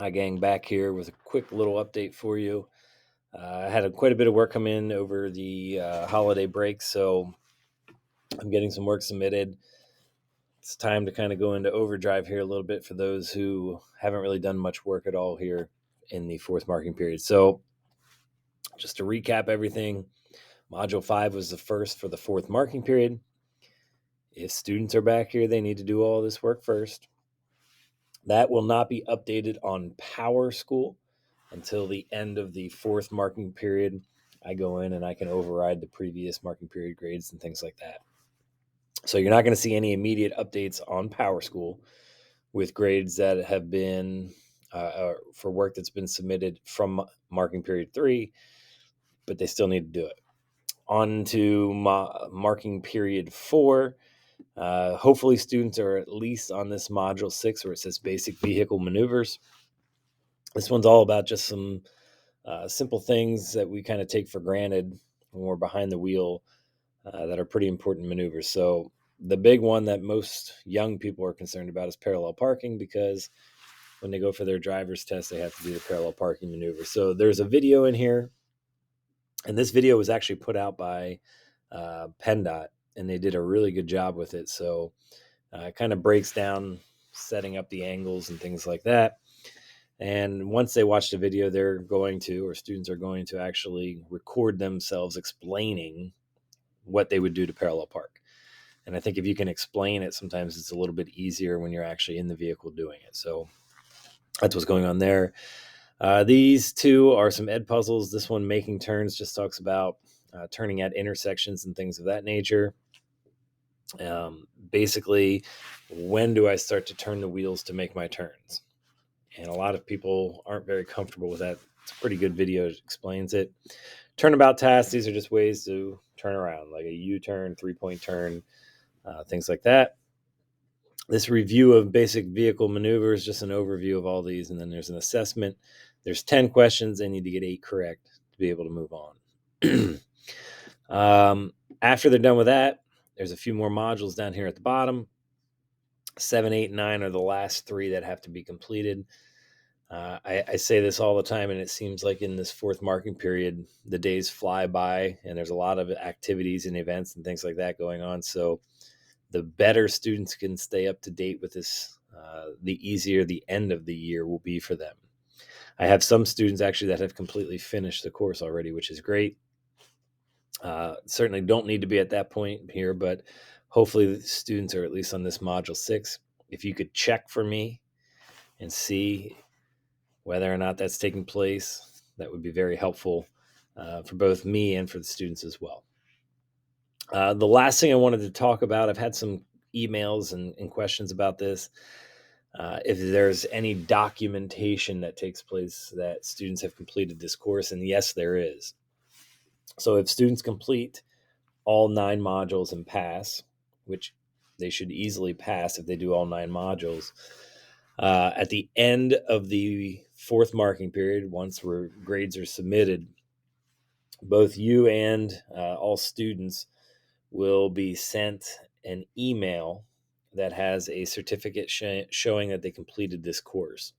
Hi, gang, back here with a quick little update for you. I had quite a bit of work come in over the holiday break, so I'm getting some work submitted. It's time to kind of go into overdrive here a little bit for those who haven't really done much work at all here in the fourth marking period. So, just to recap everything, Module 5 was the first for the fourth marking period. If students are back here, they need to do all this work first. That will not be updated on PowerSchool until the end of the fourth marking period. I go in and I can override the previous marking period grades and things like that. So you're not going to see any immediate updates on PowerSchool with grades that have been for work that's been submitted from marking period 3, but they still need to do it. On to marking period 4. Hopefully students are at least on this module 6 where it says basic vehicle maneuvers. This one's all about just some simple things that we kind of take for granted when we're behind the wheel that are pretty important maneuvers. So the big one that most young people are concerned about is parallel parking, because when they go for their driver's test, they have to do the parallel parking maneuver. So there's a video in here, and this video was actually put out by PennDOT, and they did a really good job with it. So it kind of breaks down setting up the angles and things like that. And once they watch the video, they're going to, or students are going to actually record themselves explaining what they would do to parallel park. And I think if you can explain it, sometimes it's a little bit easier when you're actually in the vehicle doing it. So that's what's going on there. These two are some ed puzzles. This one, Making Turns, just talks about turning at intersections and things of that nature. Basically, when do I start to turn the wheels to make my turns? And a lot of people aren't very comfortable with that. It's a pretty good video that explains it. Turnabout tasks, these are just ways to turn around, like a U-turn, 3-point turn, things like that. This review of basic vehicle maneuvers, just an overview of all these, and then there's an assessment. There's 10 questions. They need to get 8 correct to be able to move on. After they're done with that, there's a few more modules down here at the bottom. 7, 8, 9 are the last 3 that have to be completed. I say this all the time, and it seems like in this fourth marking period, the days fly by, and there's a lot of activities and events and things like that going on. So the better students can stay up to date with this, the easier the end of the year will be for them. I have some students actually that have completely finished the course already, which is great. Certainly don't need to be at that point here, but hopefully the students are at least on this module 6. If you could check for me and see whether or not that's taking place, that would be very helpful for both me and for the students as well. The last thing I wanted to talk about, I've had some emails and questions about this. If there's any documentation that takes place that students have completed this course, and yes, there is. So if students complete all 9 modules and pass, which they should easily pass if they do all 9 modules, at the end of the fourth marking period, once grades are submitted, both you and all students will be sent an email that has a certificate showing that they completed this course.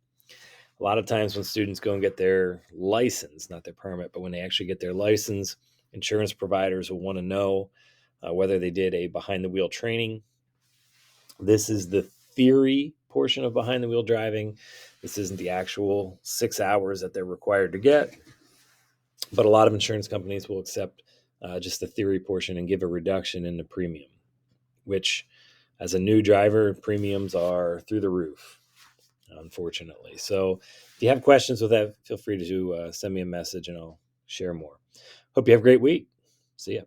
A lot of times when students go and get their license, not their permit, but when they actually get their license, insurance providers will want to know whether they did a behind the wheel training. This is the theory portion of behind the wheel driving. This isn't the actual 6 hours that they're required to get, but a lot of insurance companies will accept just the theory portion and give a reduction in the premium, which as a new driver, premiums are through the roof, unfortunately. So if you have questions with that, feel free to send me a message and I'll share more. Hope you have a great week. See ya.